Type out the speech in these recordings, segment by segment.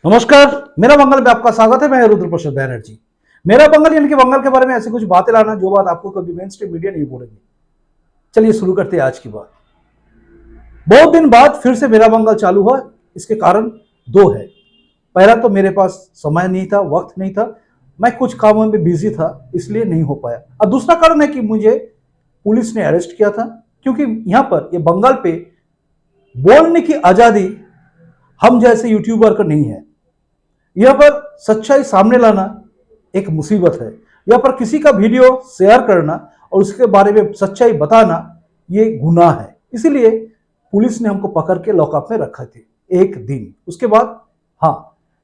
नमस्कार, मेरा बंगाल में आपका स्वागत है। मैं रुद्र प्रसाद बैनर्जी। मेरा बंगाल यानी कि बंगाल के बारे में ऐसी कुछ बातें लाना जो बात आपको कभी मेन स्ट्रीम मीडिया नहीं बोलेगी। चलिए शुरू करते हैं आज की बात। बहुत दिन बाद फिर से मेरा बंगाल चालू हुआ। इसके कारण दो है। पहला तो मेरे पास समय नहीं था, वक्त नहीं था, मैं कुछ कामों में बिजी था, इसलिए नहीं हो पाया। और दूसरा कारण है कि मुझे पुलिस ने अरेस्ट किया था, क्योंकि यहाँ पर ये बंगाल पे बोलने की आजादी हम जैसे यूट्यूबर का नहीं है। यहाँ पर सच्चाई सामने लाना एक मुसीबत है। यहाँ पर किसी का वीडियो शेयर करना और उसके बारे में सच्चाई बताना ये गुनाह है। इसीलिए पुलिस ने हमको पकड़ के लॉकअप में रखा थे एक दिन। उसके बाद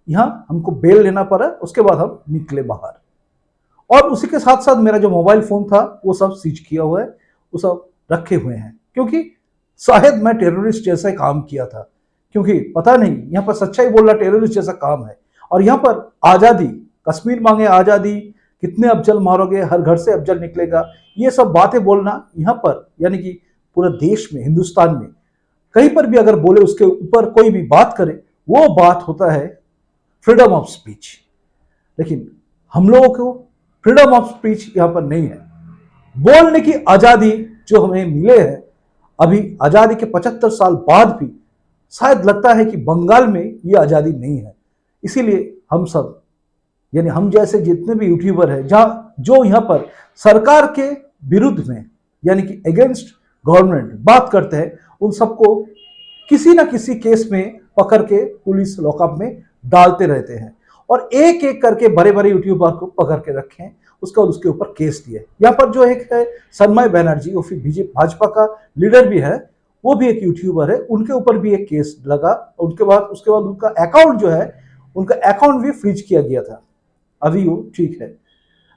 यहाँ हमको बेल लेना पड़ा। उसके बाद हम निकले बाहर, और उसी के साथ साथ मेरा जो मोबाइल फोन था वो सब सीज किया हुआ है, वो सब रखे हुए हैं, क्योंकि शायद मैं टेररिस्ट जैसा काम किया था। क्योंकि पता नहीं, यहाँ पर सच्चाई बोलना टेररिस्ट जैसा काम है। और यहाँ पर आजादी, कश्मीर मांगे आजादी, कितने अफजल मारोगे, हर घर से अफजल निकलेगा, ये सब बातें बोलना यहाँ पर यानी कि पूरे देश में, हिंदुस्तान में कहीं पर भी अगर बोले, उसके ऊपर कोई भी बात करे, वो बात होता है फ्रीडम ऑफ स्पीच। लेकिन हम लोगों को फ्रीडम ऑफ स्पीच यहाँ पर नहीं है। बोलने की आजादी जो हमें मिले है, अभी आजादी के 75 साल बाद भी शायद लगता है कि बंगाल में ये आजादी नहीं है। इसीलिए हम सब यानी हम जैसे जितने भी यूट्यूबर हैं जहां जो यहाँ पर सरकार के विरुद्ध में यानी कि अगेंस्ट गवर्नमेंट बात करते हैं, उन सबको किसी ना किसी केस में पकड़ के पुलिस लॉकअप में डालते रहते हैं। और एक एक करके बड़े बड़े यूट्यूबर को पकड़ के रखे हैं, उसके बाद उसके ऊपर केस दिए। यहाँ पर जो एक है सन्मय बैनर्जी, वो फिर बीजेपी भाजपा का लीडर भी है, वो भी एक यूट्यूबर है, उनके ऊपर भी एक केस लगा। उसके बाद उनका अकाउंट जो है, उनका अकाउंट भी फ्रीज किया गया था। अभी वो ठीक है।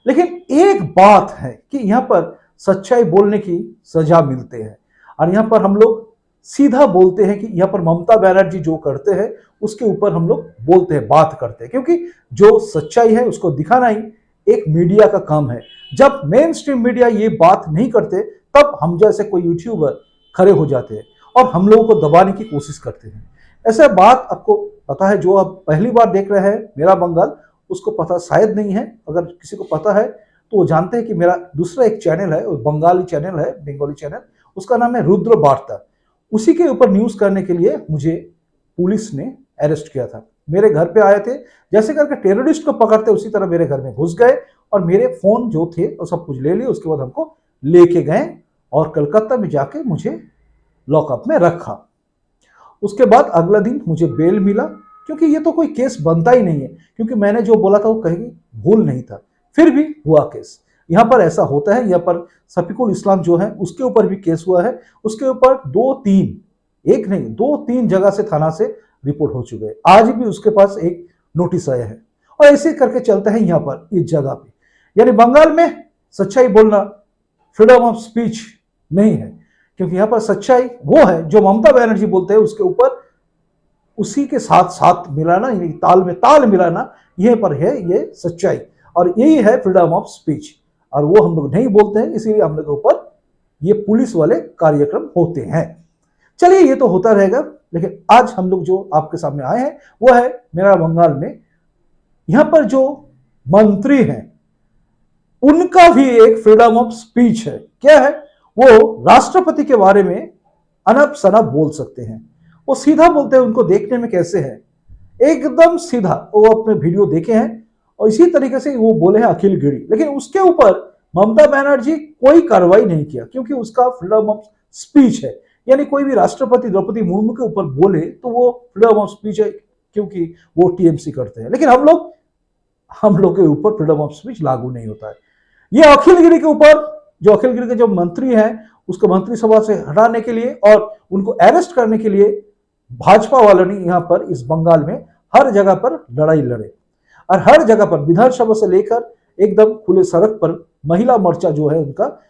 लेकिन एक बात है कि यहाँ पर सच्चाई बोलने की सजा मिलते हैं, और यहाँ पर हम लोग सीधा बोलते हैं कि यहाँ पर ममता बनर्जी जो करते हैं उसके ऊपर हम लोग बोलते हैं, बात करते हैं, क्योंकि जो सच्चाई है उसको दिखाना ही एक मीडिया का काम है। जब मेन स्ट्रीम मीडिया ये बात नहीं करते, तब हम जैसे कोई यूट्यूबर खड़े हो जाते हैं और हम लोगों को दबाने की कोशिश करते हैं। ऐसा बात आपको पता है, जो आप पहली बार देख रहे हैं मेरा बंगाल, उसको पता शायद नहीं है। अगर किसी को पता है तो वो जानते हैं कि मेरा दूसरा एक चैनल है, बंगाली चैनल है, बंगाली चैनल, उसका नाम है रुद्र वार्ता। उसी के ऊपर न्यूज करने के लिए मुझे पुलिस ने अरेस्ट किया था। मेरे घर पे आए थे, जैसे करके टेररिस्ट को पकड़ते उसी तरह मेरे घर में घुस गए और मेरे फोन जो थे वो सब कुछ ले लिए। उसके बाद हमको लेके गए और कलकत्ता में जाके मुझे लॉकअप में रखा। उसके बाद अगला दिन मुझे बेल मिला, क्योंकि ये तो कोई केस बनता ही नहीं है, क्योंकि मैंने जो बोला था वो कहीं भूल नहीं था। फिर भी हुआ केस। यहाँ पर ऐसा होता है। यहाँ पर शफीकुल इस्लाम जो है उसके ऊपर भी केस हुआ है। उसके ऊपर 2-3 जगह से थाना से रिपोर्ट हो चुके हैं। आज भी उसके पास एक नोटिस आया है, और ऐसे करके चलता है यहाँ पर इस जगह पे। यानी बंगाल में सच्चाई बोलना फ्रीडम ऑफ स्पीच नहीं है, क्योंकि यहाँ पर सच्चाई वो है जो ममता बनर्जी बोलते हैं, उसके ऊपर उसी के साथ साथ मिलाना, यानी ताल में ताल मिलाना, यह पर है ये सच्चाई, और यही है फ्रीडम ऑफ स्पीच। और वो हम लोग नहीं बोलते हैं, इसीलिए हम लोग के ऊपर ये पुलिस वाले कार्यक्रम होते हैं। चलिए, ये तो होता रहेगा। लेकिन आज हम लोग जो आपके सामने आए हैं वो है मेरा बंगाल में यहाँ पर जो मंत्री हैं उनका भी एक फ्रीडम ऑफ स्पीच है। क्या है वो? राष्ट्रपति के बारे में अनप शनप बोल सकते हैं। वो सीधा बोलते हैं। उनको देखने में कैसे है? एकदम सीधा। वो अपने वीडियो देखे हैं और इसी तरीके से वो बोले हैं अखिल गिरी। लेकिन उसके ऊपर ममता बनर्जी कोई कार्रवाई नहीं किया, क्योंकि उसका फ्रीडम ऑफ स्पीच है। यानी कोई भी राष्ट्रपति द्रौपदी मुर्मू के ऊपर बोले तो वो फ्रीडम ऑफ स्पीच है, क्योंकि वो टीएमसी करते हैं। लेकिन हम लोग के ऊपर फ्रीडम ऑफ स्पीच लागू नहीं होता है। ये अखिल गिरी के ऊपर, जो अखिल गिरी के जो मंत्री हैं, उसको मंत्रिसभा से हटाने के लिए और उनको अरेस्ट करने के लिए भाजपा वालों ने यहाँ पर इस बंगाल में हर जगह पर लड़ाई लड़े, और हर जगह पर विधानसभा से लेकर एकदम खुले सड़क पर महिला मोर्चा जो है उनका,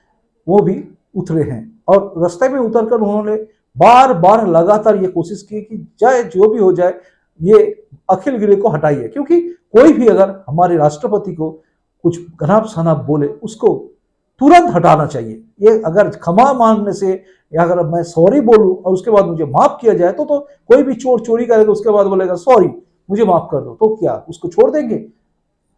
वो भी उतरे हैं। और रास्ते में उतरकर उन्होंने बार बार लगातार ये कोशिश की कि चाहे जो भी हो जाए ये अखिल गिरी को हटाइए, क्योंकि कोई भी अगर हमारे राष्ट्रपति को कुछ घनाप सनाप बोले उसको तुरंत हटाना चाहिए। ये अगर क्षमा मांगने से या अगर मैं सॉरी बोलूं और उसके बाद मुझे माफ किया जाए तो कोई भी चोर चोरी करेगा, उसके बाद बोलेगा सॉरी मुझे माफ कर दो, तो क्या उसको छोड़ देंगे?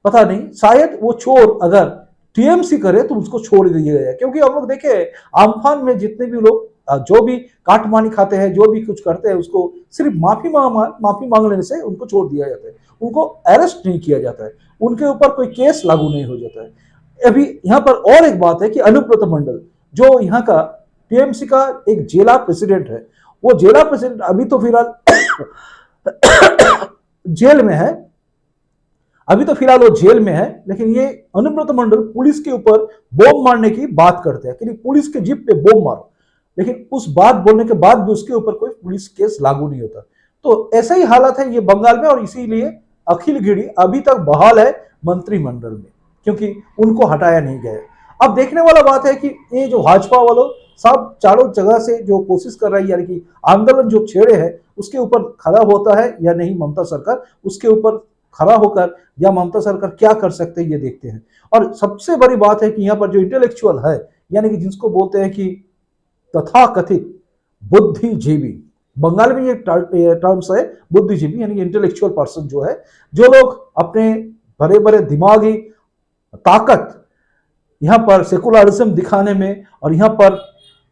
पता नहीं, शायद वो चोर अगर टीएमसी करे तो उसको छोड़ दिया गया, क्योंकि हम लोग देखे आम्फान में जितने भी लोग जो भी काटमानी खाते हैं, जो भी कुछ करते हैं, उसको सिर्फ माफी मांग लेने से उनको छोड़ दिया जाता है, उनको अरेस्ट नहीं किया जाता है, उनके ऊपर कोई केस लागू नहीं हो जाता है। अभी यहाँ पर और एक बात है कि अनुब्रत मंडल जो यहाँ का टीएमसी का एक जिला प्रेसिडेंट है, वो जिला प्रेसिडेंट अभी तो फिलहाल जेल में है, अभी तो फिलहाल वो जेल में है। लेकिन ये अनुब्रत मंडल पुलिस के ऊपर बॉम्ब मारने की बात करते हैं कि पुलिस के जीप पे बॉम्ब मारो, लेकिन उस बात बोलने के बाद भी उसके ऊपर कोई पुलिस केस लागू नहीं होता। तो ऐसा ही हालत है ये बंगाल में, और इसीलिए अखिल गिरी अभी तक बहाल है मंत्रिमंडल में, क्योंकि उनको हटाया नहीं गया। अब देखने वाला बात है कि ये जो भाजपा वालों सब चारों जगह से जो कोशिश कर रही है, यानी कि आंदोलन जो छेड़े है उसके ऊपर खड़ा होता है या नहीं ममता सरकार, उसके ऊपर खड़ा होकर या ममता सरकार क्या कर सकते हैं ये देखते हैं। और सबसे बड़ी बात है कि यहाँ पर जो इंटेलेक्चुअल है, यानी कि जिसको बोलते हैं कि तथाकथित बुद्धिजीवी, बंगाल में ये टर्म्स है बुद्धिजीवी, यानी इंटेलेक्चुअल पर्सन जो है, जो लोग अपने बड़े बड़े दिमागी ताकत यहाँ पर सेकुलरिज्म दिखाने में और यहाँ पर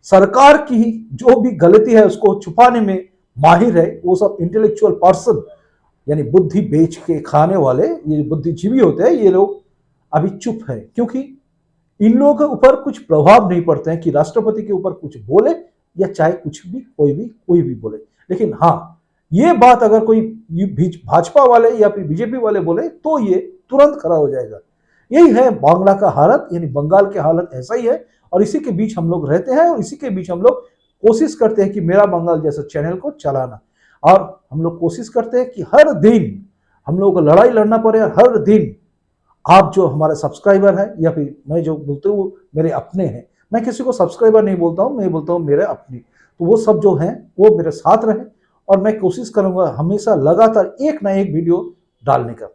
सरकार की जो भी गलती है उसको छुपाने में माहिर है, वो सब इंटेलेक्चुअल पर्सन यानी बुद्धि बेच के खाने वाले ये बुद्धिजीवी होते हैं, ये लोग अभी चुप है, क्योंकि इन लोगों के ऊपर कुछ प्रभाव नहीं पड़ते हैं कि राष्ट्रपति के ऊपर कुछ बोले या चाहे कुछ भी कोई भी बोले। लेकिन हाँ, ये बात अगर कोई भाजपा वाले या फिर बीजेपी वाले बोले तो ये तुरंत खड़ा हो जाएगा। यही है बांग्ला का हालत, यानी बंगाल की हालत ऐसा ही है, और इसी के बीच हम लोग रहते हैं, और इसी के बीच हम लोग कोशिश करते हैं कि मेरा बंगाल जैसा चैनल को चलाना, और हम लोग कोशिश करते हैं कि हर दिन हम लोगों को लड़ाई लड़ना पड़े, हर दिन आप जो हमारे सब्सक्राइबर हैं या फिर मैं जो बोलते हूँ मेरे अपने हैं, मैं किसी को सब्सक्राइबर नहीं बोलता हूँ, मैं बोलता हूँ मेरे अपने, तो वो सब जो हैं वो मेरे साथ रहे, और मैं कोशिश करूंगा हमेशा लगातार एक ना एक वीडियो डालने का।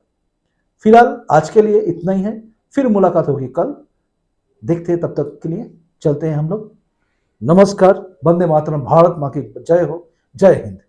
फिलहाल आज के लिए इतना ही है, फिर मुलाकात होगी कल, देखते हैं, तब तक के लिए चलते हैं हम लोग। नमस्कार, वंदे मातरम, भारत माँ की जय हो, जय हिंद।